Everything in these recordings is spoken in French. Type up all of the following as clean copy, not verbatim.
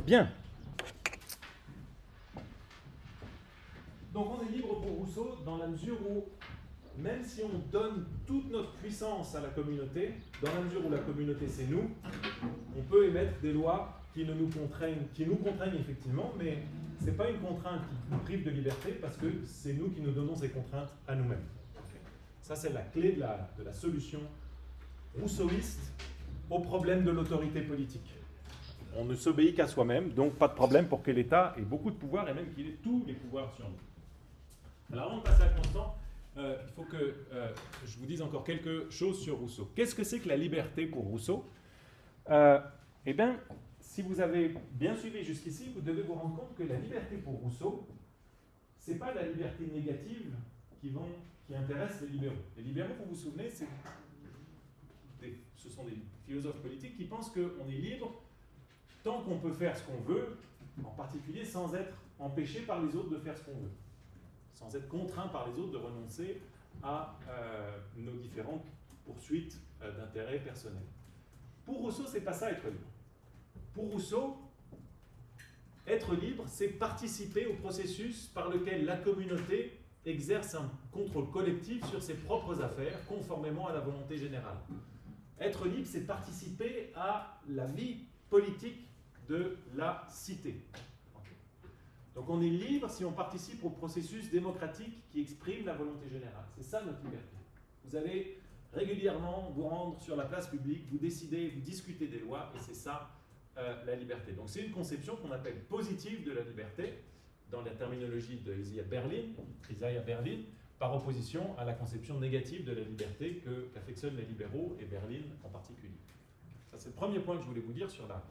Bien. Donc on est libre pour Rousseau dans la mesure où, même si on donne toute notre puissance à la communauté, dans la mesure où la communauté c'est nous, on peut émettre des lois qui nous contraignent effectivement, mais ce n'est pas une contrainte qui nous prive de liberté parce que c'est nous qui nous donnons ces contraintes à nous-mêmes. Ça c'est la clé de la solution rousseauiste au problème de l'autorité politique. On ne s'obéit qu'à soi-même, donc pas de problème pour que l'État ait beaucoup de pouvoir et même qu'il ait tous les pouvoirs sur nous. Alors avant de passer à Constant, il faut que je vous dise encore quelque chose sur Rousseau. Qu'est-ce que c'est que la liberté pour Rousseau? Eh bien, si vous avez bien suivi jusqu'ici, vous devez vous rendre compte que la liberté pour Rousseau, ce n'est pas la liberté négative qui intéresse les libéraux. Les libéraux, vous vous souvenez, ce sont des philosophes politiques qui pensent qu'on est libre tant qu'on peut faire ce qu'on veut, en particulier sans être empêché par les autres de faire ce qu'on veut, sans être contraint par les autres de renoncer à nos différentes poursuites d'intérêts personnels. Pour Rousseau, c'est pas ça être libre. Pour Rousseau, être libre, c'est participer au processus par lequel la communauté exerce un contrôle collectif sur ses propres affaires, conformément à la volonté générale. Être libre, c'est participer à la vie politique de la cité. Donc on est libre si on participe au processus démocratique qui exprime la volonté générale. C'est ça notre liberté. Vous allez régulièrement vous rendre sur la place publique, vous décidez, vous discutez des lois, et c'est ça la liberté. Donc c'est une conception qu'on appelle positive de la liberté, dans la terminologie de Isaiah Berlin, par opposition à la conception négative de la liberté qu'affectionnent les libéraux, et Berlin en particulier. Ça c'est le premier point que je voulais vous dire sur la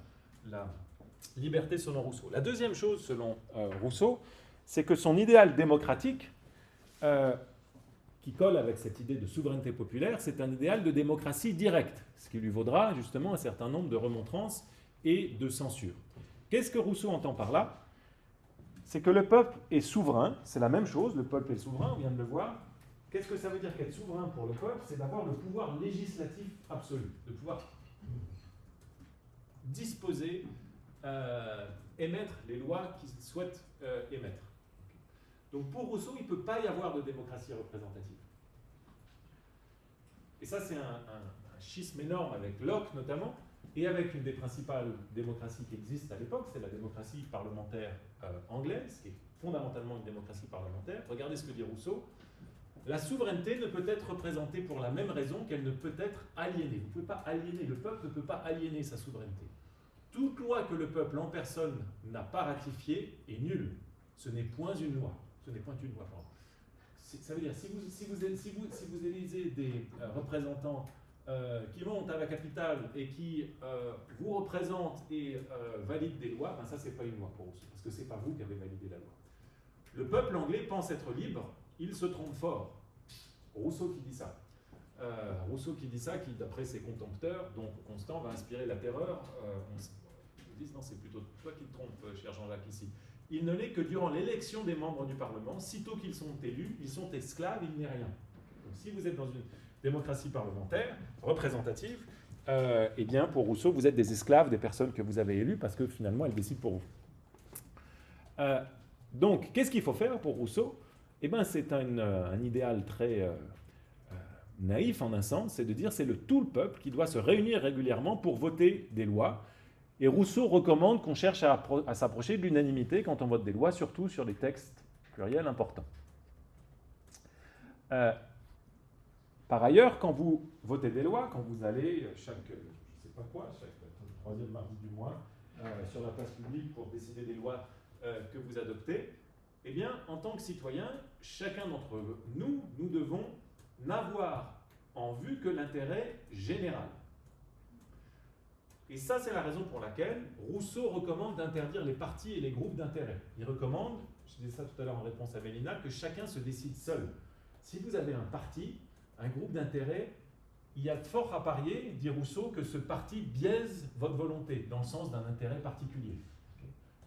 liberté selon Rousseau. La deuxième chose selon Rousseau, c'est que son idéal démocratique, qui colle avec cette idée de souveraineté populaire, c'est un idéal de démocratie directe, ce qui lui vaudra justement un certain nombre de remontrances et de censure. Qu'est-ce que Rousseau entend par là? C'est que le peuple est souverain, c'est la même chose, le peuple est souverain, on vient de le voir. Qu'est-ce que ça veut dire qu'être souverain pour le peuple? C'est d'avoir le pouvoir législatif absolu, de pouvoir disposer, émettre les lois qu'il souhaite émettre. Donc pour Rousseau, il ne peut pas y avoir de démocratie représentative. Et ça, c'est un schisme énorme avec Locke notamment, et avec une des principales démocraties qui existent à l'époque, c'est la démocratie parlementaire anglaise, qui est fondamentalement une démocratie parlementaire. Regardez ce que dit Rousseau. La souveraineté ne peut être représentée pour la même raison qu'elle ne peut être aliénée. Vous ne pouvez pas aliéner, le peuple ne peut pas aliéner sa souveraineté. Toute loi que le peuple en personne n'a pas ratifiée est nulle. Ce n'est point une loi. Ce n'est point une loi, pardon. Ça veut dire, si vous élisez des représentants qui montent à la capitale et qui vous représentent et valident des lois, ben ça, c'est pas une loi pour Rousseau, parce que c'est pas vous qui avez validé la loi. Le peuple anglais pense être libre, il se trompe fort. Rousseau qui dit ça. Qui, d'après ses contempteurs, dont Constant va inspirer la terreur, ils disent non, c'est plutôt toi qui te trompes, cher Jean-Jacques, ici. Il ne l'est que durant l'élection des membres du Parlement, sitôt qu'ils sont élus, ils sont esclaves, il n'est rien. Donc si vous êtes dans une démocratie parlementaire, représentative, eh bien pour Rousseau, vous êtes des esclaves des personnes que vous avez élues parce que finalement elles décident pour vous. Donc, qu'est-ce qu'il faut faire pour Rousseau? Eh bien, c'est un idéal très naïf en un sens, c'est de dire c'est tout le peuple qui doit se réunir régulièrement pour voter des lois. Et Rousseau recommande qu'on cherche à s'approcher de l'unanimité quand on vote des lois, surtout sur les textes pluriels importants. Par ailleurs, quand vous votez des lois, quand vous allez chaque troisième mardi du mois sur la place publique pour décider des lois que vous adoptez, eh bien, en tant que citoyen, chacun d'entre nous devons n'avoir en vue que l'intérêt général. Et ça, c'est la raison pour laquelle Rousseau recommande d'interdire les partis et les groupes d'intérêt. Il recommande, je disais ça tout à l'heure en réponse à Mélina, que chacun se décide seul. Si vous avez un parti, un groupe d'intérêt, il y a de fort à parier, dit Rousseau, que ce parti biaise votre volonté, dans le sens d'un intérêt particulier.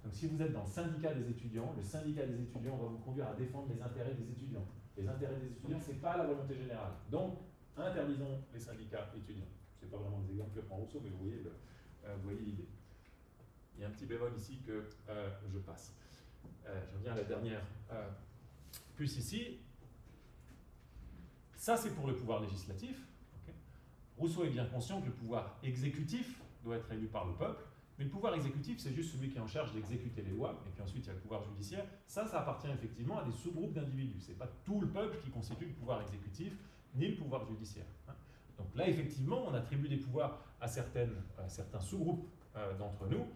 Donc si vous êtes dans le syndicat des étudiants, le syndicat des étudiants va vous conduire à défendre les intérêts des étudiants. Les intérêts des étudiants, ce n'est pas la volonté générale. Donc, interdisons les syndicats étudiants. Ce n'est pas vraiment des exemples que prend Rousseau, mais vous voyez l'idée. Il y a un petit bémol ici que je passe. Je reviens à la dernière puce ici. Ça, c'est pour le pouvoir législatif. Okay. Rousseau est bien conscient que le pouvoir exécutif doit être élu par le peuple, mais le pouvoir exécutif, c'est juste celui qui est en charge d'exécuter les lois, et puis ensuite il y a le pouvoir judiciaire. Ça appartient effectivement à des sous-groupes d'individus. Ce n'est pas tout le peuple qui constitue le pouvoir exécutif, ni le pouvoir judiciaire. Donc là, effectivement, on attribue des pouvoirs à certains sous-groupes d'entre nous,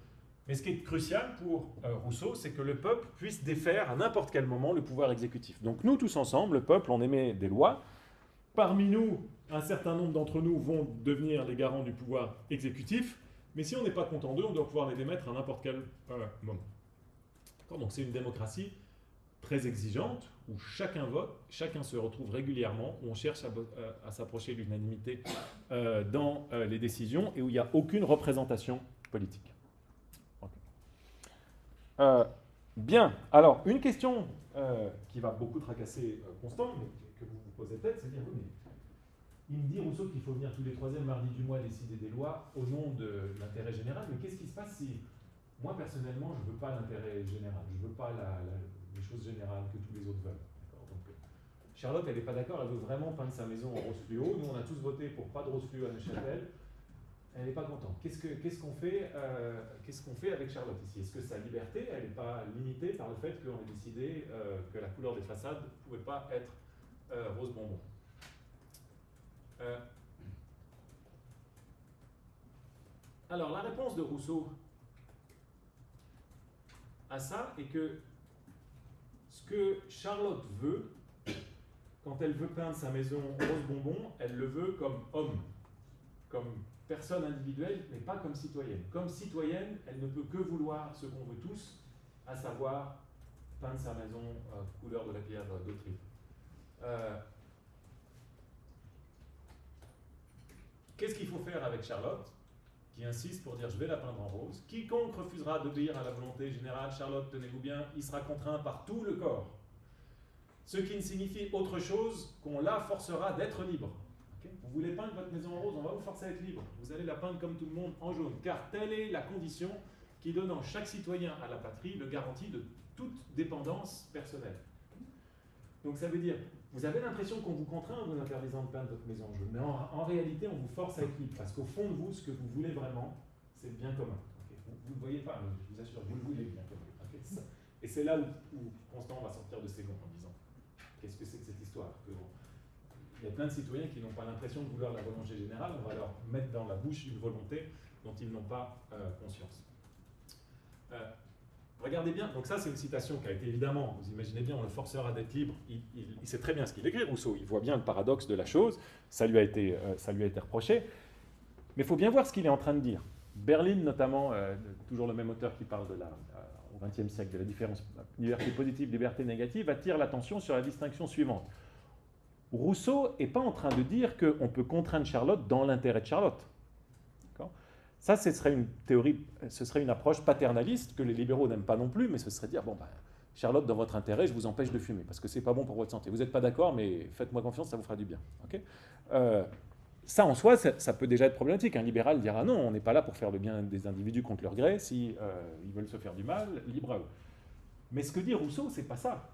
mais ce qui est crucial pour Rousseau, c'est que le peuple puisse défaire à n'importe quel moment le pouvoir exécutif. Donc nous, tous ensemble, le peuple, on émet des lois. Parmi nous, un certain nombre d'entre nous vont devenir les garants du pouvoir exécutif, mais si on n'est pas content d'eux, on doit pouvoir les démettre à n'importe quel moment. Donc c'est une démocratie très exigeante, où chacun vote, chacun se retrouve régulièrement, où on cherche à s'approcher de l'unanimité dans les décisions, et où il n'y a aucune représentation politique. Okay. Bien, alors une question qui va beaucoup tracasser Constant, mais que vous vous posez peut-être, c'est de dire, oui, mais il me dit, Rousseau, qu'il faut venir tous les troisièmes mardis du mois décider des lois au nom de l'intérêt général, mais qu'est-ce qui se passe si, moi personnellement, je ne veux pas l'intérêt général, je ne veux pas les choses générales que tous les autres veulent. Donc, Charlotte, elle n'est pas d'accord, elle veut vraiment peindre sa maison en rose fluo, nous on a tous voté pour pas de rose fluo à Neuchâtel, elle n'est pas contente. Qu'est-ce qu'on fait avec Charlotte ici? Est-ce que sa liberté, elle n'est pas limitée par le fait qu'on ait décidé que la couleur des façades ne pouvait pas être rose bonbon? Alors, la réponse de Rousseau à ça est que ce que Charlotte veut, quand elle veut peindre sa maison rose bonbon, elle le veut comme homme, comme personne individuelle, mais pas comme citoyenne. Comme citoyenne, elle ne peut que vouloir ce qu'on veut tous, à savoir peindre sa maison couleur de la pierre d'Autrive. Qu'est-ce qu'il faut faire avec Charlotte, qui insiste pour dire je vais la peindre en rose? Quiconque refusera d'obéir à la volonté générale, Charlotte, tenez-vous bien, il sera contraint par tout le corps. Ce qui ne signifie autre chose qu'on la forcera d'être libre. Okay? Vous voulez peindre votre maison en rose, on va vous forcer à être libre. Vous allez la peindre comme tout le monde en jaune, car telle est la condition qui donne en chaque citoyen à la patrie le garantie de toute dépendance personnelle. Donc ça veut dire, vous avez l'impression qu'on vous contraint en vous interdisant de peindre votre maison en jaune, mais en réalité, on vous force à être libre, parce qu'au fond de vous, ce que vous voulez vraiment, c'est le bien commun. Okay? Vous ne le voyez pas, mais je vous assure, vous le voulez le bien commun. Okay? Et c'est là où Constant va sortir de ses gonds en disant, qu'est-ce que c'est que cette histoire que il y a plein de citoyens qui n'ont pas l'impression de vouloir la volonté générale, on va leur mettre dans la bouche une volonté dont ils n'ont pas conscience. Regardez bien, donc ça c'est une citation qui a été évidemment, vous imaginez bien, on le forcera d'être libre, il sait très bien ce qu'il écrit, Rousseau, il voit bien le paradoxe de la chose, ça lui a été reproché, mais il faut bien voir ce qu'il est en train de dire. Berlin notamment, toujours le même auteur qui parle au XXe siècle de la différence liberté positive, liberté négative, attire l'attention sur la distinction suivante. Rousseau n'est pas en train de dire qu'on peut contraindre Charlotte dans l'intérêt de Charlotte. Ça, ce serait une théorie, ce serait une approche paternaliste que les libéraux n'aiment pas non plus, mais ce serait dire, bon, Charlotte, dans votre intérêt, je vous empêche de fumer, parce que c'est pas bon pour votre santé. Vous n'êtes pas d'accord, mais faites-moi confiance, ça vous fera du bien. Okay, ça, en soi, ça peut déjà être problématique. Un libéral dira, non, on n'est pas là pour faire le bien des individus contre leur gré, si ils veulent se faire du mal, libre à eux. Mais ce que dit Rousseau, c'est pas ça.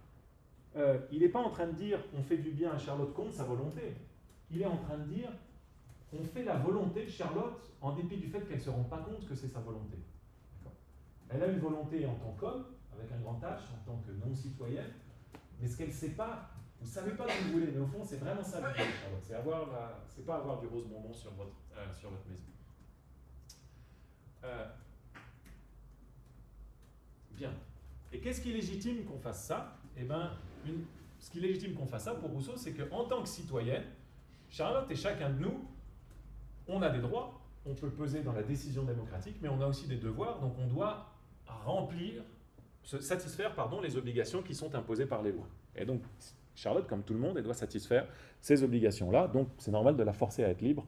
Il n'est pas en train de dire, on fait du bien à Charlotte contre sa volonté. Il est en train de dire, on fait la volonté de Charlotte en dépit du fait qu'elle ne se rend pas compte que c'est sa volonté. Elle a une volonté en tant qu'homme, avec un grand H, en tant que non-citoyenne, mais ce qu'elle ne sait pas, vous ne savez pas ce que vous voulez, mais au fond, c'est vraiment ça l'idée de Charlotte, c'est pas avoir du rose bonbon sur votre maison. Bien. Et qu'est-ce qui légitime qu'on fasse ça? Eh bien, ce qui légitime qu'on fasse ça pour Rousseau, c'est qu'en tant que citoyenne, Charlotte et chacun de nous, on a des droits, on peut peser dans la décision démocratique, mais on a aussi des devoirs, donc on doit satisfaire les obligations qui sont imposées par les lois. Et donc, Charlotte, comme tout le monde, elle doit satisfaire ces obligations-là, donc c'est normal de la forcer à être libre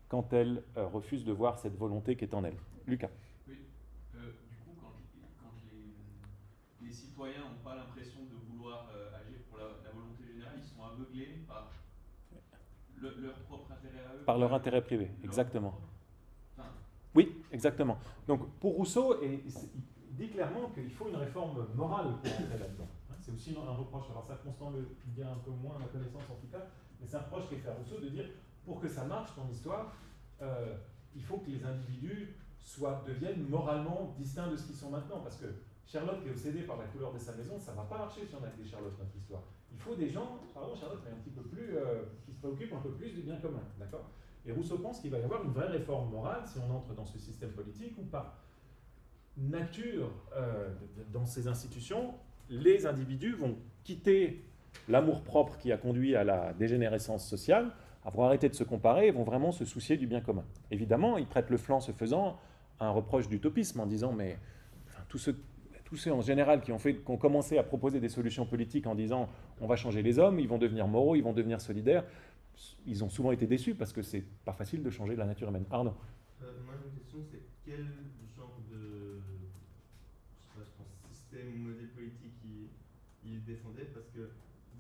quand elle refuse de voir cette volonté qui est en elle. Lucas. Oui, du coup, quand les citoyens n'ont pas l'impression de vouloir agir pour la volonté générale, ils sont aveuglés par leur propre intérêt à eux. Par leur intérêt privé, exactement. Oui, exactement. Donc pour Rousseau, il dit clairement qu'il faut une réforme morale pour entrer là-dedans. C'est aussi un reproche. Alors ça, Constant le dit un peu moins à ma connaissance en tout cas, mais c'est un reproche qui est fait à Rousseau de dire, pour que ça marche ton histoire, il faut que les individus deviennent moralement distincts de ce qu'ils sont maintenant. Parce que Sherlock est obsédé par la couleur de sa maison, ça ne va pas marcher si on a des Sherlock notre histoire. Il faut des gens, pardon Sherlock, mais un petit peu plus, qui se préoccupent un peu plus du bien commun. D'accord ? Et Rousseau pense qu'il va y avoir une vraie réforme morale si on entre dans ce système politique ou pas. Nature, dans ces institutions, les individus vont quitter l'amour-propre qui a conduit à la dégénérescence sociale, vont arrêter de se comparer et vont vraiment se soucier du bien commun. Évidemment, ils prêtent le flanc ce faisant à un reproche d'utopisme en disant mais enfin, tous ceux en général qui ont commencé à proposer des solutions politiques en disant on va changer les hommes, ils vont devenir moraux, ils vont devenir solidaires, ils ont souvent été déçus parce que c'est pas facile de changer la nature humaine. Arnaud. Moi, une question, c'est quel genre de système ou modèle politique il défendait, parce que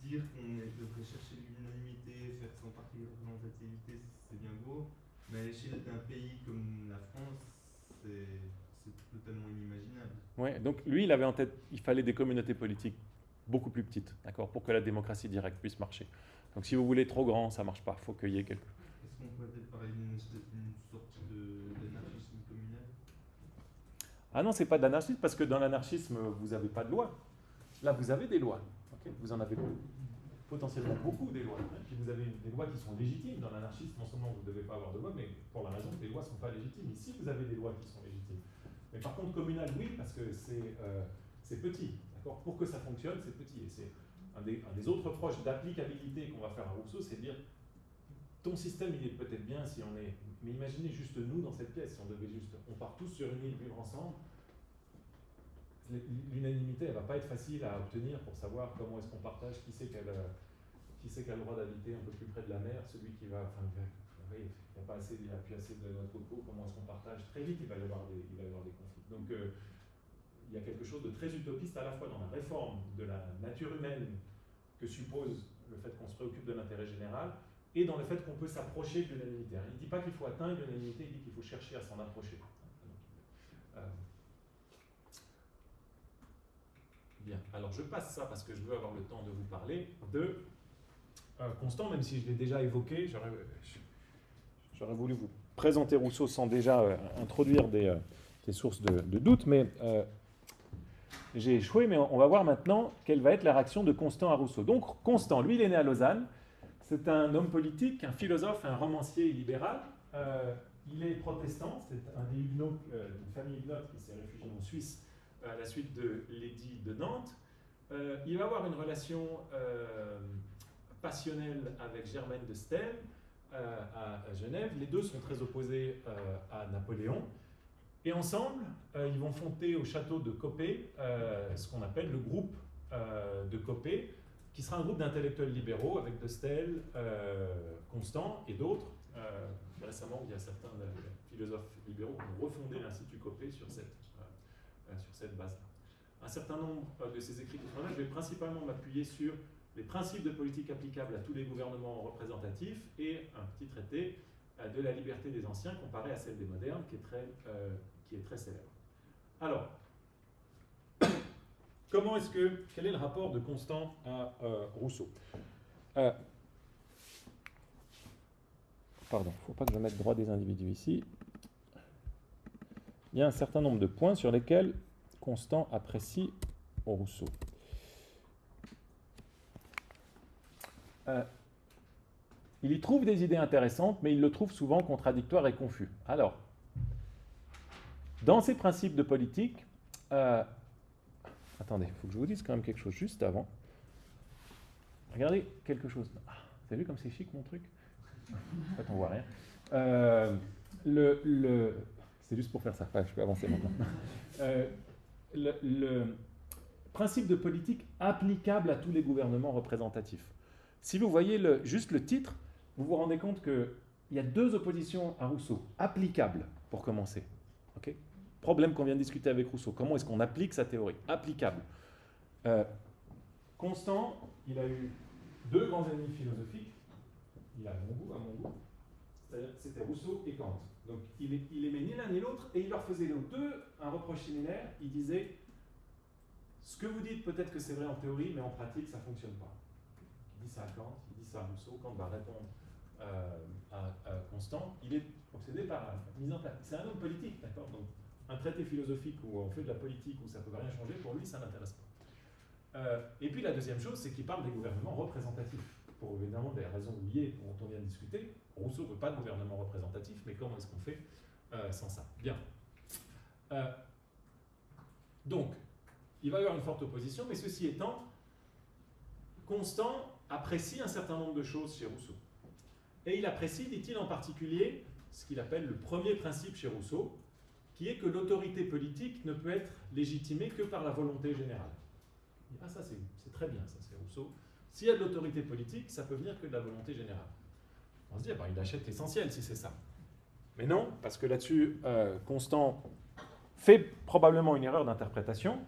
dire qu'on devrait chercher l'unanimité, faire son parti de représentativité, c'est bien beau, mais à l'échelle d'un pays comme la France, c'est totalement inimaginable. Ouais, donc lui, il avait en tête, il fallait des communautés politiques beaucoup plus petites, d'accord, pour que la démocratie directe puisse marcher. Donc si vous voulez trop grand, ça ne marche pas, il faut qu'il y ait quelque chose. Est-ce qu'on pourrait peut-être parler d'une sorte d'anarchisme communal? Ah non, c'est pas d'anarchisme, parce que dans l'anarchisme, vous n'avez pas de loi. Là, vous avez des lois. Okay, vous en avez potentiellement beaucoup des lois. Hein, puis vous avez des lois qui sont légitimes. Dans l'anarchisme, non seulement vous ne devez pas avoir de loi, mais pour la raison que les lois ne sont pas légitimes. Ici, vous avez des lois qui sont légitimes. Mais par contre, communal, oui, parce que c'est petit. D'accord ? Pour que ça fonctionne, c'est petit. Et c'est un des autres reproches d'applicabilité qu'on va faire à Rousseau, c'est de dire ton système, il est peut-être bien si on est... Mais imaginez juste nous dans cette pièce, si on part tous sur une île vivre ensemble, l'unanimité, elle ne va pas être facile à obtenir pour savoir comment est-ce qu'on partage, qui c'est qui a le droit d'habiter un peu plus près de la mer, celui qui va... Enfin, il n'y a pas assez, il n'y a plus assez de notre coco, comment est-ce qu'on partage? Très vite, il va y avoir des conflits. Donc, il y a quelque chose de très utopiste à la fois dans la réforme de la nature humaine que suppose le fait qu'on se préoccupe de l'intérêt général et dans le fait qu'on peut s'approcher de l'unanimité. Il ne dit pas qu'il faut atteindre l'unanimité, il dit qu'il faut chercher à s'en approcher. Bien, alors je passe ça parce que je veux avoir le temps de vous parler de Constant, même si je l'ai déjà évoqué, j'aurais voulu vous présenter Rousseau sans déjà introduire des sources de doute, mais j'ai échoué, mais on va voir maintenant quelle va être la réaction de Constant à Rousseau. Donc Constant, lui, il est né à Lausanne, c'est un homme politique, un philosophe, un romancier libéral, il est protestant, c'est un des huguenots, une famille huguenote qui s'est réfugiée en Suisse à la suite de l'édit de Nantes. Il va avoir une relation passionnelle avec Germaine de Stel à Genève. Les deux sont très opposés à Napoléon. Et ensemble, ils vont fonder au château de Coppet ce qu'on appelle le groupe de Coppet, qui sera un groupe d'intellectuels libéraux avec de Stel, Constant et d'autres. Récemment, il y a certains philosophes libéraux qui ont refondé l'Institut Coppet sur cette base-là. Un certain nombre de ces écrits que je vais principalement m'appuyer sur les principes de politique applicables à tous les gouvernements représentatifs et un petit traité de la liberté des anciens comparé à celle des modernes qui est très célèbre. Alors, quel est le rapport de Constant à Rousseau? Pardon, il ne faut pas que je mette droit des individus ici. Il y a un certain nombre de points sur lesquels Constant apprécie Rousseau. Il y trouve des idées intéressantes, mais il le trouve souvent contradictoire et confus. Alors, dans ses principes de politique, attendez, il faut que je vous dise quand même quelque chose juste avant. Regardez quelque chose. Ah, vous avez vu comme c'est chic mon truc? En fait, on voit rien. C'est juste pour faire ça. Je peux avancer maintenant. Le principe de politique applicable à tous les gouvernements représentatifs. Si vous voyez juste le titre, vous vous rendez compte qu'il y a deux oppositions à Rousseau. Applicable, pour commencer. Okay, problème qu'on vient de discuter avec Rousseau. Comment est-ce qu'on applique sa théorie? Applicable. Constant, il a eu deux grands ennemis philosophiques. Il a à mon goût. C'est-à-dire que c'était Rousseau et Kant. Donc il aimait ni l'un ni l'autre, et il leur faisait aux deux un reproche similaire. Il disait, ce que vous dites, peut-être que c'est vrai en théorie, mais en pratique, ça ne fonctionne pas. Il dit ça à Kant, il dit ça à Rousseau. Kant va répondre à Constant. Il est obsédé par la mise en place. C'est un homme politique, d'accord? Donc un traité philosophique où on fait de la politique, où ça ne peut rien changer, pour lui, ça n'intéresse pas. Et puis la deuxième chose, c'est qu'il parle des gouvernements représentatifs. Pour évidemment des raisons liées dont on vient de discuter. Rousseau ne veut pas de gouvernement représentatif, mais comment est-ce qu'on fait sans ça? Bien. Donc, il va y avoir une forte opposition, mais ceci étant, Constant apprécie un certain nombre de choses chez Rousseau. Et il apprécie, dit-il en particulier, ce qu'il appelle le premier principe chez Rousseau, qui est que l'autorité politique ne peut être légitimée que par la volonté générale. Il dit, ah ça c'est très bien, ça c'est Rousseau. S'il y a de l'autorité politique, ça peut venir que de la volonté générale. On se dit, il achète l'essentiel si c'est ça. Mais non, parce que là-dessus, Constant fait probablement une erreur d'interprétation.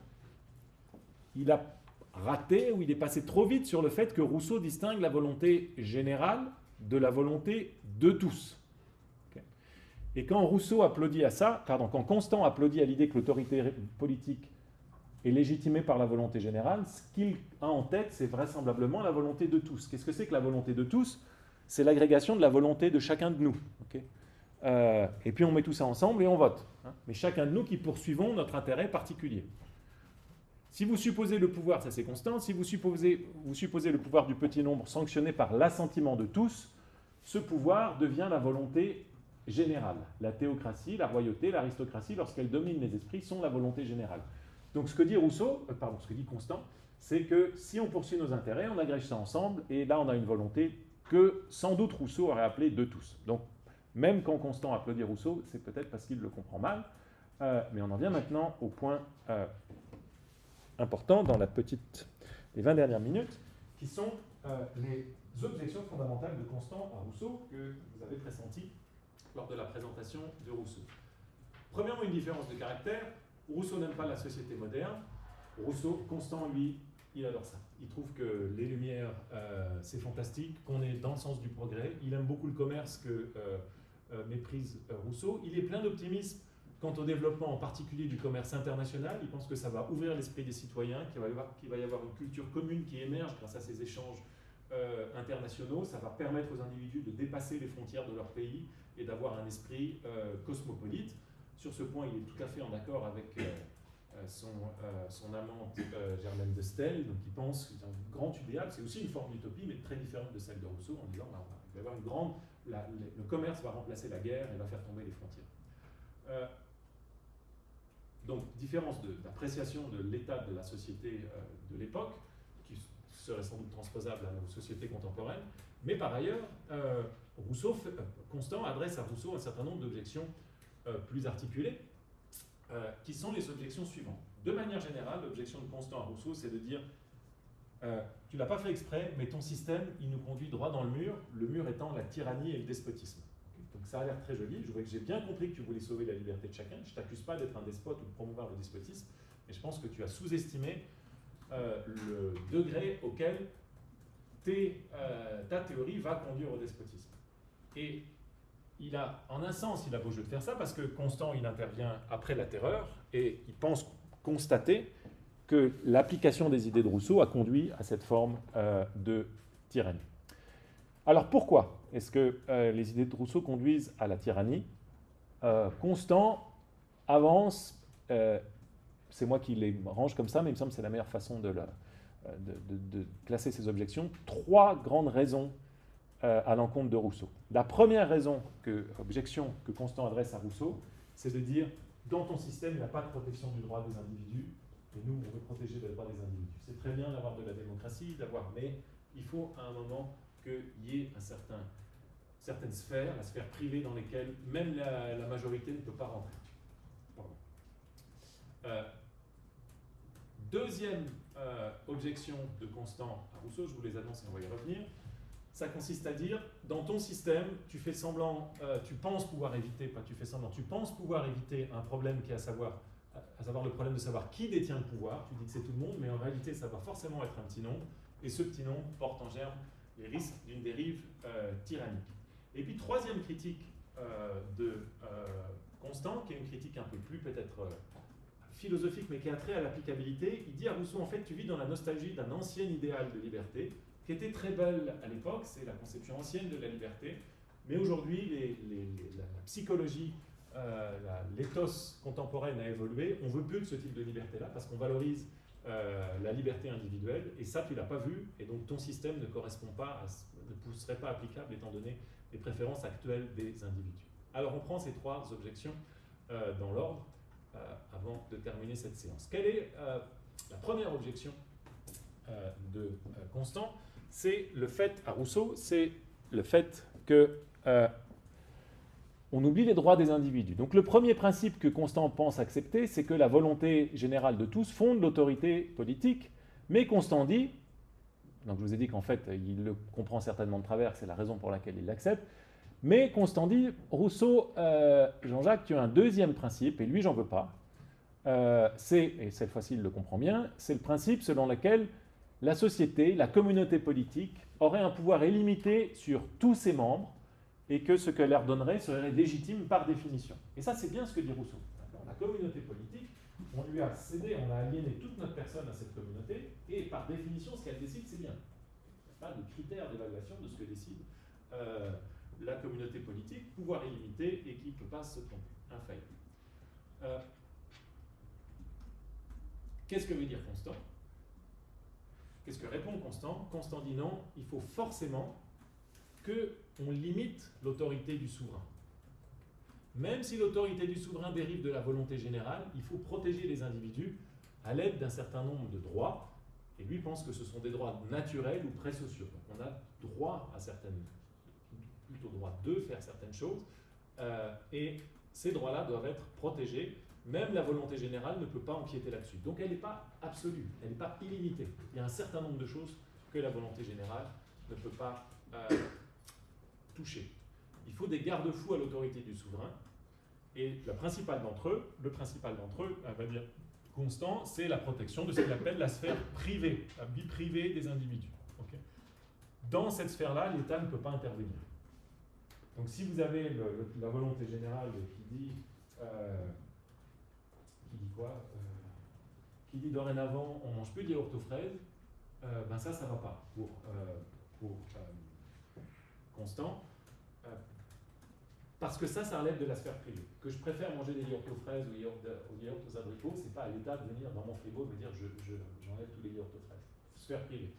Il a raté ou il est passé trop vite sur le fait que Rousseau distingue la volonté générale de la volonté de tous. Okay. Et quand Rousseau applaudit à ça, quand Constant applaudit à l'idée que l'autorité politique est légitimé par la volonté générale, ce qu'il a en tête, c'est vraisemblablement la volonté de tous. Qu'est-ce que c'est que la volonté de tous? C'est l'agrégation de la volonté de chacun de nous. Okay, et puis on met tout ça ensemble et on vote. Hein, mais chacun de nous qui poursuivons notre intérêt particulier. Si vous supposez le pouvoir, ça c'est Constant, si vous supposez le pouvoir du petit nombre sanctionné par l'assentiment de tous, ce pouvoir devient la volonté générale. La théocratie, la royauté, l'aristocratie, lorsqu'elles dominent les esprits, sont la volonté générale. Donc ce que dit ce que dit Constant, c'est que si on poursuit nos intérêts, on agrège ça ensemble, et là on a une volonté que sans doute Rousseau aurait appelée de tous. Donc même quand Constant applaudit Rousseau, c'est peut-être parce qu'il le comprend mal, mais on en vient maintenant au point important dans les 20 dernières minutes, qui sont les objections fondamentales de Constant à Rousseau que vous avez pressenties lors de la présentation de Rousseau. Premièrement, une différence de caractère. Rousseau n'aime pas la société moderne. Constant, lui, il adore ça. Il trouve que les Lumières, c'est fantastique, qu'on est dans le sens du progrès. Il aime beaucoup le commerce que méprise Rousseau. Il est plein d'optimisme quant au développement en particulier du commerce international. Il pense que ça va ouvrir l'esprit des citoyens, qu'il va y avoir une culture commune qui émerge grâce à ces échanges internationaux. Ça va permettre aux individus de dépasser les frontières de leur pays et d'avoir un esprit cosmopolite. Sur ce point, il est tout à fait en accord avec son amante Germaine de Stel, donc il pense que c'est un grand idéal, c'est aussi une forme d'utopie, mais très différente de celle de Rousseau, en disant il va y avoir le commerce va remplacer la guerre et va faire tomber les frontières. Donc, différence d'appréciation de l'état de la société de l'époque, qui serait sans doute transposable à nos sociétés contemporaines, mais par ailleurs, Constant adresse à Rousseau un certain nombre d'objections plus articulées, qui sont les objections suivantes. De manière générale, l'objection de Constant à Rousseau, c'est de dire tu ne l'as pas fait exprès, mais ton système, il nous conduit droit dans le mur étant la tyrannie et le despotisme. Donc ça a l'air très joli, je vois que j'ai bien compris que tu voulais sauver la liberté de chacun, je ne t'accuse pas d'être un despote ou de promouvoir le despotisme, mais je pense que tu as sous-estimé le degré auquel ta théorie va conduire au despotisme. Et en un sens, il a beau jeu de faire ça, parce que Constant, il intervient après la Terreur, et il pense constater que l'application des idées de Rousseau a conduit à cette forme de tyrannie. Alors pourquoi est-ce que les idées de Rousseau conduisent à la tyrannie? Constant avance, c'est moi qui les range comme ça, mais il me semble que c'est la meilleure façon de classer ces objections. 3 grandes raisons à l'encontre de Rousseau. La première objection que Constant adresse à Rousseau, c'est de dire dans ton système, il n'y a pas de protection du droit des individus, et nous, on veut protéger le droit des individus. C'est très bien d'avoir de la démocratie, mais il faut à un moment qu'il y ait certaines sphères, la sphère privée dans lesquelles même la majorité ne peut pas rentrer. Deuxième objection de Constant à Rousseau, je vous les annonce et on va y revenir, ça consiste à dire, dans ton système, tu fais semblant, tu penses pouvoir éviter, pas tu fais semblant, tu penses pouvoir éviter un problème qui est à savoir le problème de savoir qui détient le pouvoir, tu dis que c'est tout le monde, mais en réalité ça va forcément être un petit nombre, et ce petit nombre porte en germe les risques d'une dérive tyrannique. Et puis troisième critique de Constant, qui est une critique un peu plus peut-être philosophique, mais qui a trait à l'applicabilité. Il dit à Rousseau, en fait, tu vis dans la nostalgie d'un ancien idéal de liberté, qui était très belle à l'époque, c'est la conception ancienne de la liberté, mais aujourd'hui, la psychologie, l'éthos contemporaine a évolué, on ne veut plus de ce type de liberté-là, parce qu'on valorise la liberté individuelle, et ça, tu ne l'as pas vu, et donc ton système ne correspond pas, ne serait pas applicable, étant donné les préférences actuelles des individus. Alors, on prend ces trois objections dans l'ordre, avant de terminer cette séance. Quelle est la première objection de Constant? C'est le fait, à Rousseau, c'est le fait que on oublie les droits des individus. Donc le premier principe que Constant pense accepter, c'est que la volonté générale de tous fonde l'autorité politique, mais Constant dit, donc je vous ai dit qu'en fait il le comprend certainement de travers, c'est la raison pour laquelle il l'accepte, mais Constant dit, Rousseau, Jean-Jacques, tu as un deuxième principe, et lui, j'en veux pas. Et cette fois-ci, il le comprend bien, c'est le principe selon lequel la société, la communauté politique, aurait un pouvoir illimité sur tous ses membres, et que ce qu'elle leur donnerait serait légitime par définition. Et ça, c'est bien ce que dit Rousseau. La communauté politique, on lui a cédé, on a aliéné toute notre personne à cette communauté, et par définition, ce qu'elle décide, c'est bien. Il n'y a pas de critère d'évaluation de ce que décide la communauté politique, pouvoir illimité et qui ne peut pas se tromper, infaillible. Qu'est-ce que veut dire Constant? Qu'est-ce que répond Constant? Constant dit non, il faut forcément qu'on limite l'autorité du souverain. Même si l'autorité du souverain dérive de la volonté générale, il faut protéger les individus à l'aide d'un certain nombre de droits, et lui pense que ce sont des droits naturels ou présociaux. Donc on a droit à certaines plutôt droit de faire certaines choses, et ces droits-là doivent être protégés, même la volonté générale ne peut pas empiéter là-dessus. Donc elle n'est pas absolue, elle n'est pas illimitée. Il y a un certain nombre de choses que la volonté générale ne peut pas toucher. Il faut des garde-fous à l'autorité du souverain, et le principal d'entre eux, va dire Constant, c'est la protection de ce qu'il appelle la sphère privée, la vie privée des individus. Okay. Dans cette sphère-là, l'État ne peut pas intervenir. Donc si vous avez la volonté générale qui dit quoi qui dit dorénavant on ne mange plus de yaourt aux fraises, ben ça va pas pour Constant, parce que ça relève de la sphère privée. Que je préfère manger des yaourts aux fraises ou yaourts aux abricots, c'est pas à l'État de venir dans mon frigo et me dire j'enlève tous les yaourts aux fraises. Sphère privée.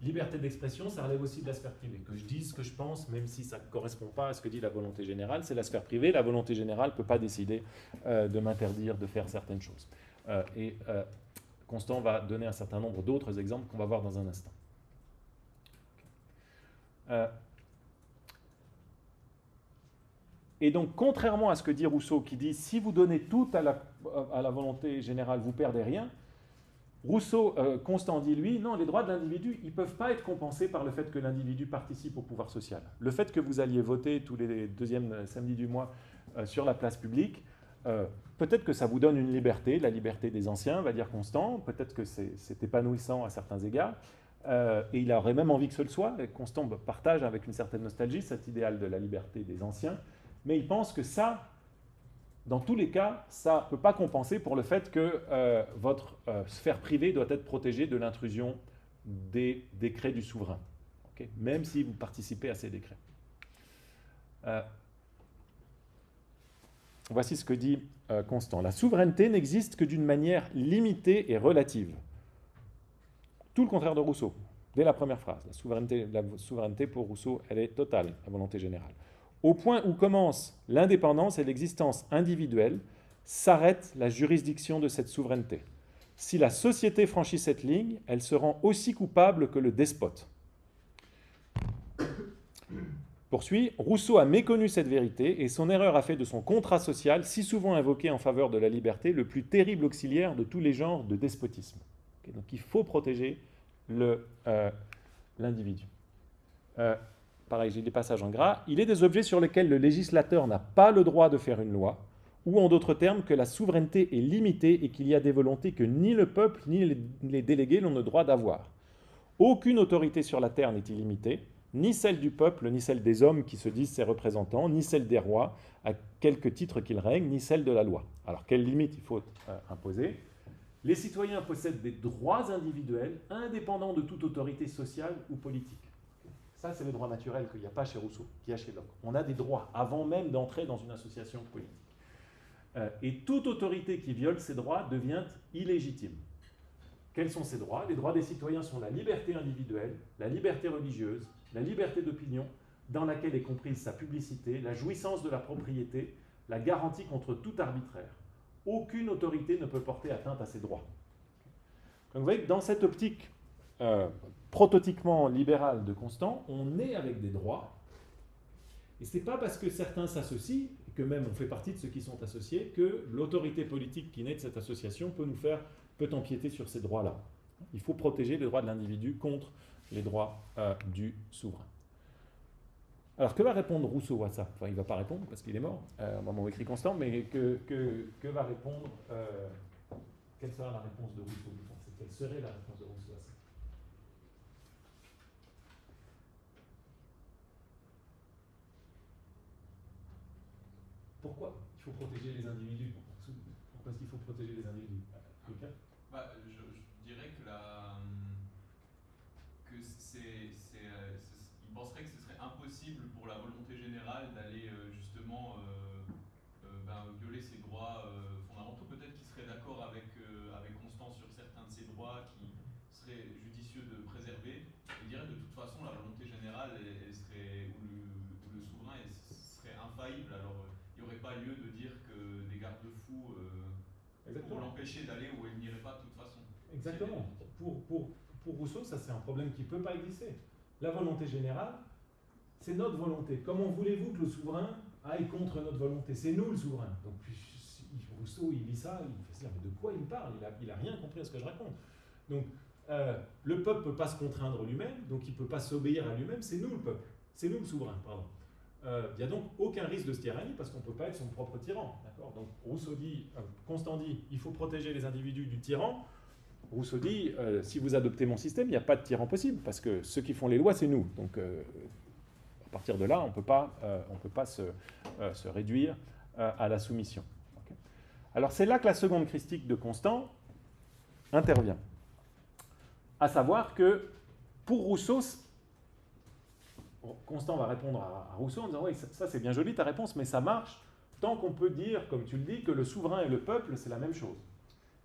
Liberté d'expression, ça relève aussi de la sphère privée. Que je dise ce que je pense, même si ça ne correspond pas à ce que dit la volonté générale, c'est la sphère privée. La volonté générale ne peut pas décider de m'interdire de faire certaines choses. Constant va donner un certain nombre d'autres exemples qu'on va voir dans un instant. Et donc, contrairement à ce que dit Rousseau, qui dit « si vous donnez tout à la volonté générale, vous perdez rien », Constant dit, lui, non, les droits de l'individu, ils ne peuvent pas être compensés par le fait que l'individu participe au pouvoir social. Le fait que vous alliez voter tous les deuxièmes samedis du mois sur la place publique, peut-être que ça vous donne une liberté, la liberté des anciens, va dire Constant, peut-être que c'est épanouissant à certains égards, et il aurait même envie que ce le soit. Constant partage avec une certaine nostalgie cet idéal de la liberté des anciens, mais il pense que ça, dans tous les cas, ça ne peut pas compenser pour le fait que votre sphère privée doit être protégée de l'intrusion des décrets du souverain, okay, même si vous participez à ces décrets. Voici ce que dit Constant. La souveraineté n'existe que d'une manière limitée et relative. Tout le contraire de Rousseau, dès la première phrase. La souveraineté pour Rousseau, elle est totale, la volonté générale. Au point où commence l'indépendance et l'existence individuelle, s'arrête la juridiction de cette souveraineté. Si la société franchit cette ligne, elle se rend aussi coupable que le despote. Poursuit, Rousseau a méconnu cette vérité et son erreur a fait de son contrat social, si souvent invoqué en faveur de la liberté, le plus terrible auxiliaire de tous les genres de despotisme. Okay, donc il faut protéger l'individu. Pareil, j'ai des passages en gras. Il est des objets sur lesquels le législateur n'a pas le droit de faire une loi, ou en d'autres termes, que la souveraineté est limitée et qu'il y a des volontés que ni le peuple ni les délégués n'ont le droit d'avoir. Aucune autorité sur la terre n'est illimitée, ni celle du peuple, ni celle des hommes qui se disent ses représentants, ni celle des rois, à quelque titre qu'ils règnent, ni celle de la loi. Alors, quelles limites il faut imposer? Les citoyens possèdent des droits individuels indépendants de toute autorité sociale ou politique. Ça, c'est le droit naturel qu'il n'y a pas chez Rousseau, qu'il y a chez Locke. On a des droits avant même d'entrer dans une association politique. Et toute autorité qui viole ces droits devient illégitime. Quels sont ces droits? Les droits des citoyens sont la liberté individuelle, la liberté religieuse, la liberté d'opinion, dans laquelle est comprise sa publicité, la jouissance de la propriété, la garantie contre tout arbitraire. Aucune autorité ne peut porter atteinte à ces droits. Donc vous voyez que dans cette optique prototypement libérale de Constant, on est avec des droits, et ce n'est pas parce que certains s'associent, et que même on fait partie de ceux qui sont associés, que l'autorité politique qui naît de cette association peut empiéter sur ces droits-là. Il faut protéger les droits de l'individu contre les droits du souverain. Alors, que va répondre Rousseau à ça? Enfin, il ne va pas répondre parce qu'il est mort au moment où écrit Constant, mais que va répondre quelle sera la réponse de Rousseau, vous pensez? Quelle serait la réponse de Rousseau à ça? Pourquoi il faut protéger les individus? Pourquoi est-ce qu'il faut protéger les individus? Je dirais que il penserait que ce serait impossible pour la volonté générale d'aller justement violer ses droits fondamentaux. Peut-être qu'il serait d'accord avec Constant sur certains de ces droits qui seraient judicieux de préserver. Il dirait de toute façon la volonté générale elle serait, ou le souverain serait infaillible. Alors il n'y aurait pas lieu de dire que des garde-fous pour l'empêcher d'aller où elle n'irait pas de toute façon. Exactement. Pour Rousseau, ça c'est un problème qui ne peut pas exister. La volonté générale, c'est notre volonté. Comment voulez-vous que le souverain aille contre notre volonté? C'est nous le souverain. Donc Rousseau, il lit ça, il fait se dire, mais de quoi il me parle? Il n'a rien compris à ce que je raconte. Donc le peuple ne peut pas se contraindre lui-même, donc il ne peut pas s'obéir à lui-même, c'est nous le peuple. C'est nous le souverain, pardon. Il n'y a donc aucun risque de tyrannie parce qu'on ne peut pas être son propre tyran. D'accord? Donc Rousseau dit, Constant dit, il faut protéger les individus du tyran. Rousseau dit, si vous adoptez mon système, il n'y a pas de tyran possible, parce que ceux qui font les lois, c'est nous. Donc, à partir de là, on ne peut pas se réduire à la soumission. Okay. Alors, c'est là que la seconde christique de Constant intervient. À savoir que, pour Rousseau, Constant va répondre à Rousseau en disant, oui, ça c'est bien joli ta réponse, mais ça marche tant qu'on peut dire, comme tu le dis, que le souverain et le peuple, c'est la même chose.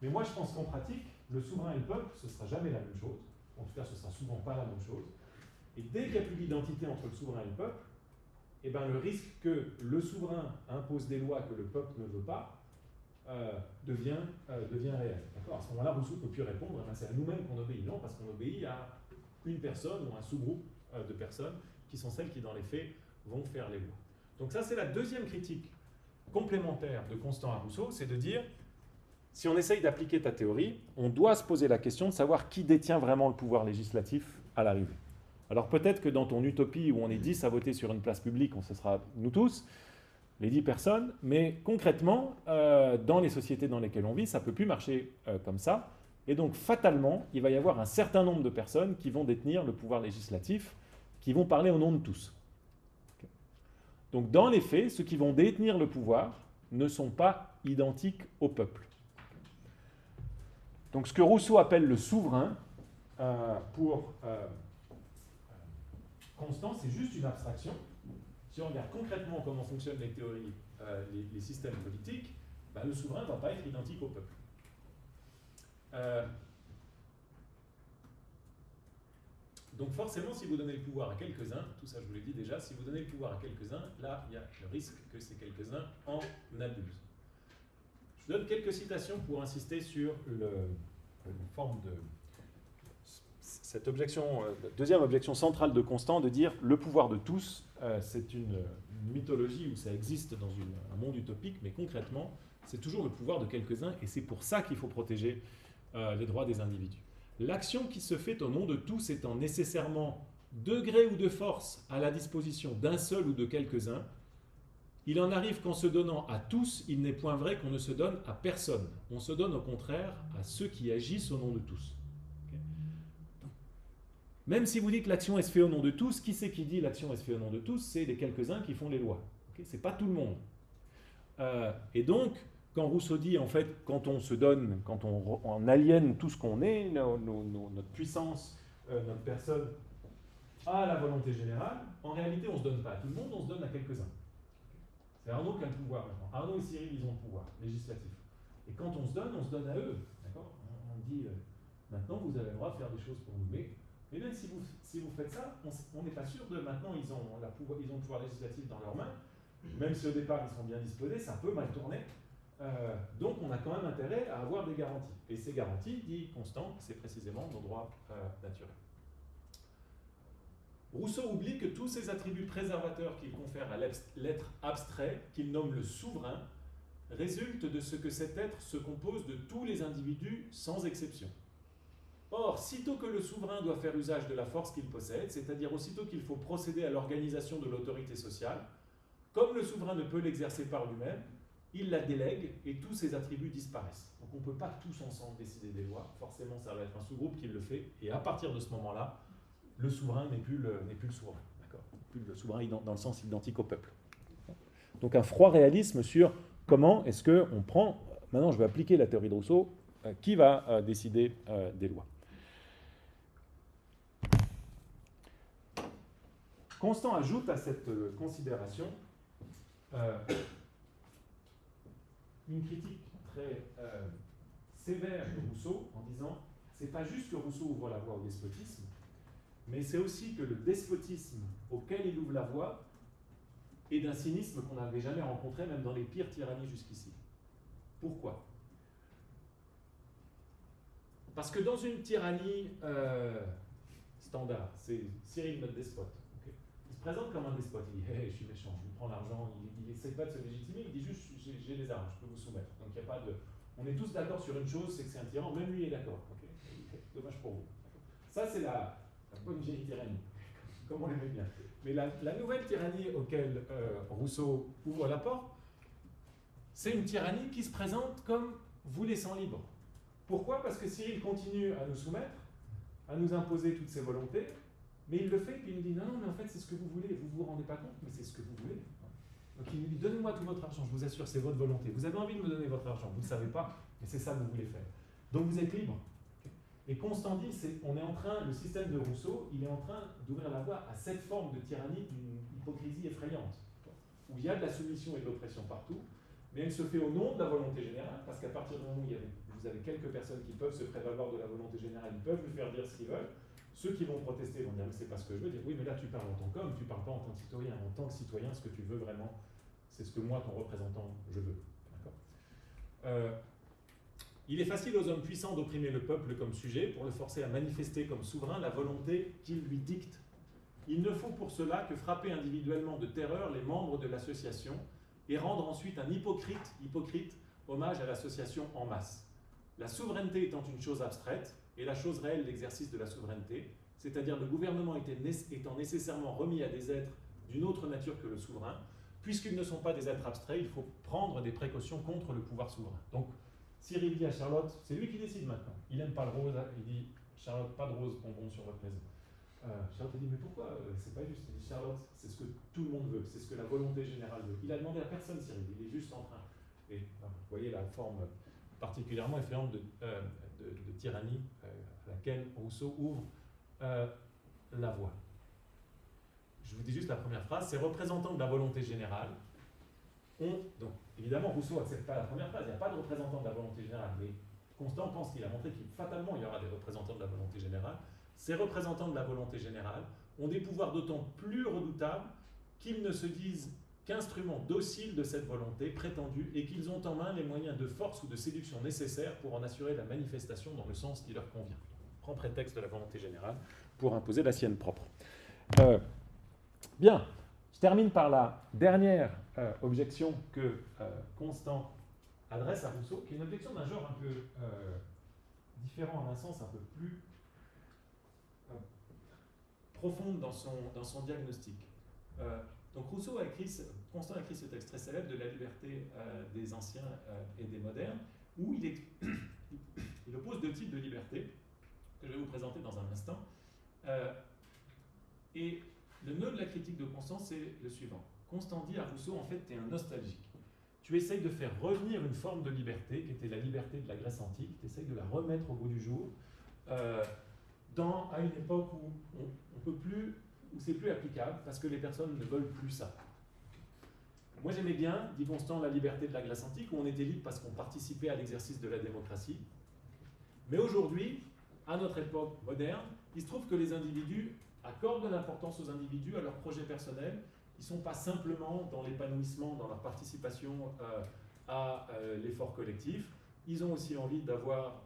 Mais moi, je pense qu'en pratique, le souverain et le peuple, ce ne sera jamais la même chose. En tout cas, ce ne sera souvent pas la même chose. Et dès qu'il n'y a plus d'identité entre le souverain et le peuple, eh ben, le risque que le souverain impose des lois que le peuple ne veut pas devient réel. D'accord? À ce moment-là, Rousseau ne peut plus répondre, eh ben, c'est à nous-mêmes qu'on obéit. Non, parce qu'on obéit à une personne ou un sous-groupe de personnes qui sont celles qui, dans les faits, vont faire les lois. Donc ça, c'est la deuxième critique complémentaire de Constant à Rousseau, c'est de dire, si on essaye d'appliquer ta théorie, on doit se poser la question de savoir qui détient vraiment le pouvoir législatif à l'arrivée. Alors peut-être que dans ton utopie où on est 10 à voter sur une place publique, ce sera nous tous, les 10 personnes, mais concrètement, dans les sociétés dans lesquelles on vit, ça ne peut plus marcher comme ça. Et donc fatalement, il va y avoir un certain nombre de personnes qui vont détenir le pouvoir législatif, qui vont parler au nom de tous. Okay. Donc dans les faits, ceux qui vont détenir le pouvoir ne sont pas identiques au peuple. Donc ce que Rousseau appelle le souverain, pour Constant, c'est juste une abstraction. Si on regarde concrètement comment fonctionnent les théories, les systèmes politiques, ben, le souverain ne va pas être identique au peuple. Donc forcément, si vous donnez le pouvoir à quelques-uns, tout ça je vous l'ai dit déjà, si vous donnez le pouvoir à quelques-uns, là, il y a le risque que ces quelques-uns en abusent. Je donne quelques citations pour insister sur une forme de... Cette objection, deuxième objection centrale de Constant, de dire le pouvoir de tous, c'est une mythologie où ça existe dans un monde utopique, mais concrètement, c'est toujours le pouvoir de quelques-uns, et c'est pour ça qu'il faut protéger les droits des individus. L'action qui se fait au nom de tous étant nécessairement de gré ou de force à la disposition d'un seul ou de quelques-uns, il en arrive qu'en se donnant à tous, il n'est point vrai qu'on ne se donne à personne. On se donne au contraire à ceux qui agissent au nom de tous. Okay. Même si vous dites que l'action se fait au nom de tous, qui c'est qui dit l'action se fait au nom de tous? C'est les quelques-uns qui font les lois. Okay, c'est pas tout le monde. Et donc, quand Rousseau dit, en fait, quand on se donne, quand on aliène tout ce qu'on est, notre puissance, notre personne, à la volonté générale, en réalité, on ne se donne pas à tout le monde, on se donne à quelques-uns. C'est Arnaud qui a le pouvoir maintenant. Arnaud et Cyril, ils ont le pouvoir législatif. Et quand on se donne à eux. D'accord ? On dit, maintenant, vous avez le droit de faire des choses pour nous. Mais même si vous faites ça, on n'est pas sûr de maintenant, ils ont le pouvoir législatif dans leurs mains. Même si au départ, ils sont bien disposés, ça peut mal tourner. Donc, on a quand même intérêt à avoir des garanties. Et ces garanties, dit Constant, c'est précisément nos droits naturels. Rousseau oublie que tous ces attributs préservateurs qu'il confère à l'être abstrait, qu'il nomme le souverain, résultent de ce que cet être se compose de tous les individus sans exception. Or, sitôt que le souverain doit faire usage de la force qu'il possède, c'est-à-dire aussitôt qu'il faut procéder à l'organisation de l'autorité sociale, comme le souverain ne peut l'exercer par lui-même, il la délègue et tous ses attributs disparaissent. Donc on ne peut pas tous ensemble décider des lois, forcément ça va être un sous-groupe qui le fait, et à partir de ce moment-là, le souverain n'est plus le souverain, d'accord ? Plus le souverain dans le sens identique au peuple. Donc un froid réalisme sur comment est-ce qu'on prend, maintenant je vais appliquer la théorie de Rousseau, qui va décider des lois. Constant ajoute à cette considération une critique très sévère de Rousseau en disant c'est pas juste que Rousseau ouvre la voie au despotisme, mais c'est aussi que le despotisme auquel il ouvre la voie est d'un cynisme qu'on n'avait jamais rencontré, même dans les pires tyrannies jusqu'ici. Pourquoi ? Parce que dans une tyrannie standard, c'est Cyril notre despote. Okay, il se présente comme un despote, il dit hey, je suis méchant, je vous prends l'argent, il essaie pas de se légitimer, il dit juste j'ai les armes, je peux vous soumettre. Donc il y a pas de. On est tous d'accord sur une chose, c'est que c'est un tyran, même lui est d'accord. Okay, dommage pour vous. Ça c'est la bonne vieille tyrannie, comme on l'aimait bien. Mais la nouvelle tyrannie auquel Rousseau ouvre la porte, c'est une tyrannie qui se présente comme vous laissant libre. Pourquoi ? Parce que Cyril continue à nous soumettre, à nous imposer toutes ses volontés, mais il le fait, puis il nous dit non, mais en fait c'est ce que vous voulez, vous ne vous rendez pas compte, mais c'est ce que vous voulez. Donc il nous dit donnez-moi tout votre argent, je vous assure, c'est votre volonté. Vous avez envie de me donner votre argent, vous ne le savez pas, mais c'est ça que vous voulez faire. Donc vous êtes libre. Et Constant dit, on est en train, le système de Rousseau, il est en train d'ouvrir la voie à cette forme de tyrannie d'une hypocrisie effrayante, où il y a de la soumission et de l'oppression partout, mais elle se fait au nom de la volonté générale, parce qu'à partir du moment où vous avez quelques personnes qui peuvent se prévaloir de la volonté générale, ils peuvent lui faire dire ce qu'ils veulent. Ceux qui vont protester vont dire mais c'est pas ce que je veux, dire oui mais là tu parles en tant qu'homme, tu parles pas en tant que citoyen. En tant que citoyen, ce que tu veux vraiment, c'est ce que moi, ton représentant, je veux. D'accord ? Il est facile aux hommes puissants d'opprimer le peuple comme sujet pour le forcer à manifester comme souverain la volonté qu'il lui dicte. Il ne faut pour cela que frapper individuellement de terreur les membres de l'association et rendre ensuite un hypocrite hommage à l'association en masse. La souveraineté étant une chose abstraite et la chose réelle l'exercice de la souveraineté, c'est-à-dire le gouvernement étant nécessairement remis à des êtres d'une autre nature que le souverain, puisqu'ils ne sont pas des êtres abstraits, il faut prendre des précautions contre le pouvoir souverain. Donc, Cyril dit à Charlotte, c'est lui qui décide maintenant. Il n'aime pas le rose, il dit Charlotte, pas de rose bonbon sur votre maison. Charlotte dit mais pourquoi c'est pas juste. Il dit Charlotte, c'est ce que tout le monde veut, c'est ce que la volonté générale veut. Il a demandé à personne Cyril, il est juste en train. Et vous voyez la forme particulièrement effrayante de tyrannie à laquelle Rousseau ouvre la voie. Je vous dis juste la première phrase, ces représentants de la volonté générale ont, donc évidemment Rousseau n'accepte pas la première phrase, il n'y a pas de représentants de la volonté générale, mais Constant pense qu'il a montré qu'il fatalement il y aura des représentants de la volonté générale. Ces représentants de la volonté générale ont des pouvoirs d'autant plus redoutables qu'ils ne se disent qu'instruments dociles de cette volonté prétendue et qu'ils ont en main les moyens de force ou de séduction nécessaires pour en assurer la manifestation dans le sens qui leur convient. On prend prétexte de la volonté générale pour imposer la sienne propre. Bien, je termine par la dernière objection que Constant adresse à Rousseau, qui est une objection d'un genre un peu différent, en un sens un peu plus profonde dans son diagnostic. Donc Constant a écrit ce texte très célèbre de la liberté des anciens et des modernes, où il oppose deux types de liberté, que je vais vous présenter dans un instant. Et le nœud de la critique de Constant, c'est le suivant. Constant dit à Rousseau, en fait, tu es un nostalgique. Tu essayes de faire revenir une forme de liberté, qui était la liberté de la Grèce antique, tu essayes de la remettre au goût du jour, à une époque où on peut plus, où c'est plus applicable, parce que les personnes ne veulent plus ça. Moi j'aimais bien, dit Constant, la liberté de la Grèce antique, où on était libre parce qu'on participait à l'exercice de la démocratie. Mais aujourd'hui, à notre époque moderne, il se trouve que les individus accordent de l'importance aux individus, à leurs projets personnels. Ils ne sont pas simplement dans l'épanouissement, dans leur participation à l'effort collectif. Ils ont aussi envie d'avoir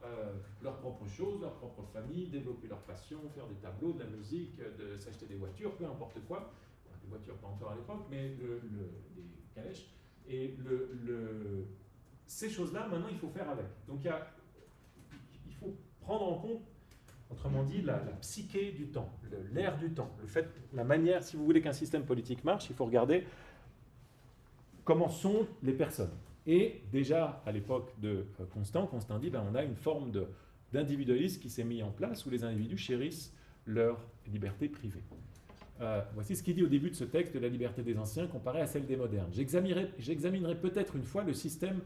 leurs propres choses, leur propre famille, développer leur passion, faire des tableaux, de la musique, de s'acheter des voitures, peu importe quoi. Des voitures pas encore à l'époque, mais les calèches. Et ces choses-là, maintenant, il faut faire avec. Donc il faut prendre en compte, autrement dit, la psyché du temps, l'air du temps, le fait, la manière, si vous voulez qu'un système politique marche, il faut regarder comment sont les personnes. Et déjà, à l'époque de Constant dit, on a une forme d'individualisme qui s'est mis en place où les individus chérissent leur liberté privée. Voici ce qu'il dit au début de ce texte de la liberté des anciens comparée à celle des modernes. J'examinerai peut-être une fois le système,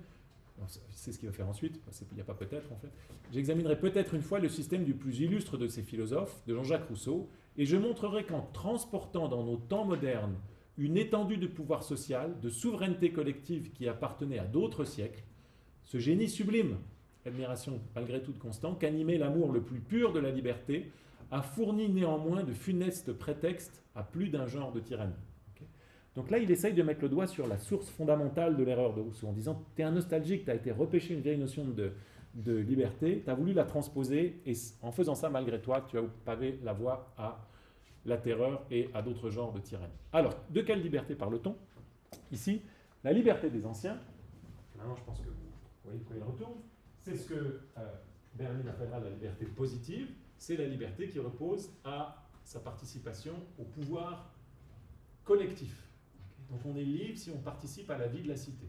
c'est ce qu'il va faire ensuite, il n'y a pas peut-être en fait, j'examinerai peut-être une fois le système du plus illustre de ces philosophes, de Jean-Jacques Rousseau, et je montrerai qu'en transportant dans nos temps modernes une étendue de pouvoir social, de souveraineté collective qui appartenait à d'autres siècles, ce génie sublime, admiration malgré tout de Constant, qu'animait l'amour le plus pur de la liberté, a fourni néanmoins de funestes prétextes à plus d'un genre de tyrannie. Okay. Donc là, il essaye de mettre le doigt sur la source fondamentale de l'erreur de Rousseau, en disant « tu es un nostalgique, tu as été repêché une vieille notion de liberté, tu as voulu la transposer, et en faisant ça, malgré toi, tu as pavé la voie à la terreur et à d'autres genres de tyrannie. » Alors, de quelle liberté parle-t-on ici? La liberté des anciens, maintenant je pense que vous voyez de quoi il retourne, c'est ce que Berlin appellera la liberté positive, c'est la liberté qui repose à sa participation au pouvoir collectif. Donc on est libre si on participe à la vie de la cité.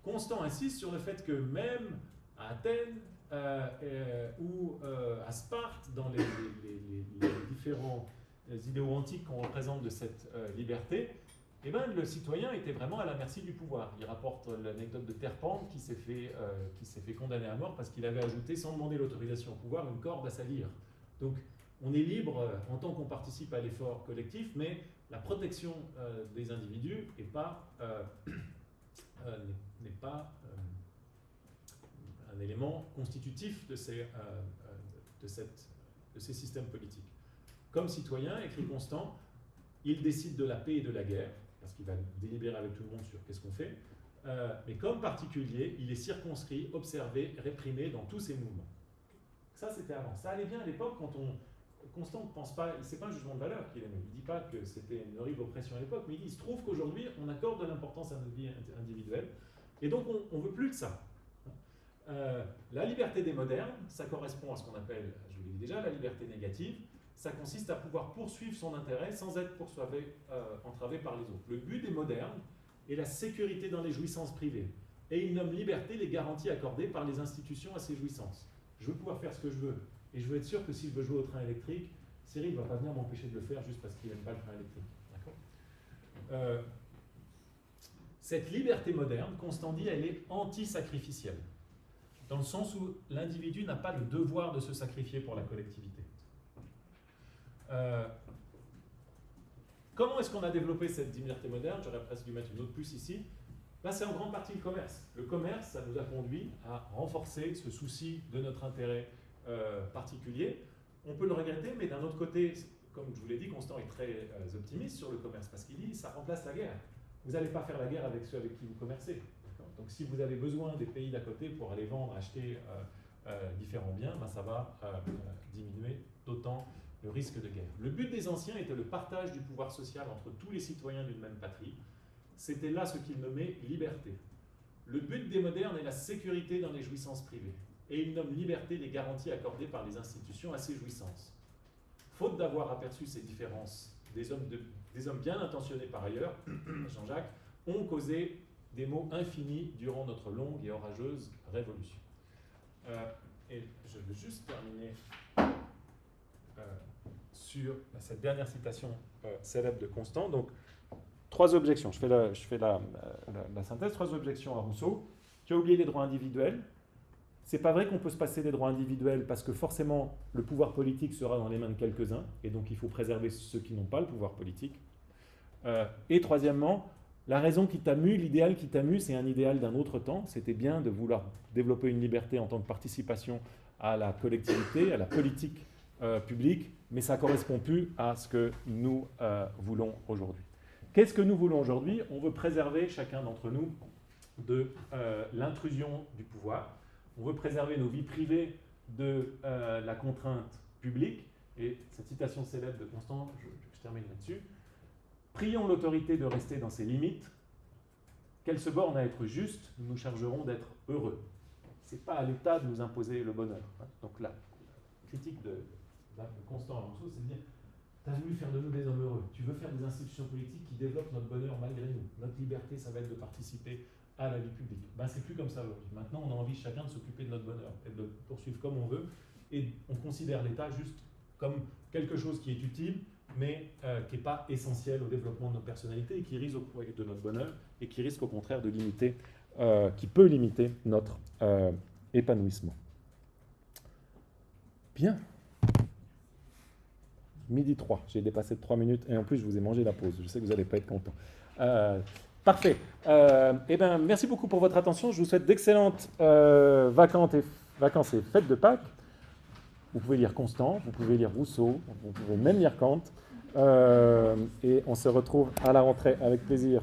Constant insiste sur le fait que même à Athènes ou à Sparte, dans les différents idéaux antiques qu'on représente de cette liberté, eh ben, le citoyen était vraiment à la merci du pouvoir. Il rapporte l'anecdote de Terpente qui s'est fait condamner à mort parce qu'il avait ajouté, sans demander l'autorisation au pouvoir, une corde à sa lyre. Donc on est libre en tant qu'on participe à l'effort collectif, mais la protection des individus n'est pas un élément constitutif de ces systèmes politiques. Comme citoyen, écrit Constant, il décide de la paix et de la guerre, parce qu'il va délibérer avec tout le monde sur qu'est-ce qu'on fait, mais comme particulier, il est circonscrit, observé, réprimé dans tous ses mouvements. Ça, c'était avant. Ça allait bien à l'époque quand Constant ne pense pas, c'est pas un jugement de valeur qu'il aimait. Il ne dit pas que c'était une horrible oppression à l'époque, mais il se trouve qu'aujourd'hui, on accorde de l'importance à notre vie individuelle, et donc on ne veut plus de ça. La liberté des modernes, ça correspond à ce qu'on appelle, je l'ai dit déjà, la liberté négative. Ça consiste à pouvoir poursuivre son intérêt sans être entravé par les autres. Le but des modernes est la sécurité dans les jouissances privées. Et il nomme liberté les garanties accordées par les institutions à ces jouissances. Je veux pouvoir faire ce que je veux. Et je veux être sûr que s'il veut jouer au train électrique, Cyril ne va pas venir m'empêcher de le faire juste parce qu'il n'aime pas le train électrique. D'accord ? Cette liberté moderne, Constant dit, elle est anti-sacrificielle. Dans le sens où l'individu n'a pas le devoir de se sacrifier pour la collectivité. Comment est-ce qu'on a développé cette liberté moderne? J'aurais presque dû mettre une autre puce ici. Là, c'est en grande partie le commerce. Le commerce, ça nous a conduit à renforcer ce souci de notre intérêt particulier. On peut le regretter, mais d'un autre côté, comme je vous l'ai dit, Constant est très optimiste sur le commerce, parce qu'il dit ça remplace la guerre. Vous n'allez pas faire la guerre avec ceux avec qui vous commercez. Donc si vous avez besoin des pays d'à côté pour aller vendre, acheter différents biens, ben, ça va diminuer d'autant le risque de guerre. Le but des anciens était le partage du pouvoir social entre tous les citoyens d'une même patrie. C'était là ce qu'ils nommaient liberté. Le but des modernes est la sécurité dans les jouissances privées. Et ils nomment liberté les garanties accordées par les institutions à ces jouissances. Faute d'avoir aperçu ces différences, des hommes bien intentionnés par ailleurs, Jean-Jacques, ont causé des maux infinis durant notre longue et orageuse révolution. Et je veux juste terminer sur cette dernière citation célèbre de Constant. Donc, 3 objections. Je fais la synthèse. 3 objections à Rousseau. Tu as oublié les droits individuels. C'est pas vrai qu'on peut se passer des droits individuels parce que forcément le pouvoir politique sera dans les mains de quelques-uns et donc il faut préserver ceux qui n'ont pas le pouvoir politique. Et troisièmement, la raison qui t'a mue, l'idéal qui t'a mue, c'est un idéal d'un autre temps. C'était bien de vouloir développer une liberté en tant que participation à la collectivité, à la politique publique, mais ça ne correspond plus à ce que nous voulons aujourd'hui. Qu'est-ce que nous voulons aujourd'hui? On veut préserver chacun d'entre nous de l'intrusion du pouvoir. On veut préserver nos vies privées de la contrainte publique. Et cette citation célèbre de Constant, je termine là-dessus. Prions l'autorité de rester dans ses limites. Qu'elle se borne à être juste, nous nous chargerons d'être heureux. Ce n'est pas à l'État de nous imposer le bonheur. Donc la critique de Constant à Rousseau, c'est de dire, tu as voulu faire de nous des hommes heureux. Tu veux faire des institutions politiques qui développent notre bonheur malgré nous. Notre liberté, ça va être de participer à la vie publique. Ben, c'est plus comme ça aujourd'hui. Maintenant, on a envie chacun de s'occuper de notre bonheur et de le poursuivre comme on veut. Et on considère l'État juste comme quelque chose qui est utile, mais qui n'est pas essentiel au développement de nos personnalités et qui risque de notre bonheur et qui risque au contraire de limiter, qui peut limiter notre épanouissement. Bien. 12h03. J'ai dépassé de 3 minutes et en plus je vous ai mangé la pause. Je sais que vous n'allez pas être content. Parfait. Eh ben, merci beaucoup pour votre attention. Je vous souhaite d'excellentes vacances et fêtes de Pâques. Vous pouvez lire Constant, vous pouvez lire Rousseau, vous pouvez même lire Kant. Et on se retrouve à la rentrée avec plaisir.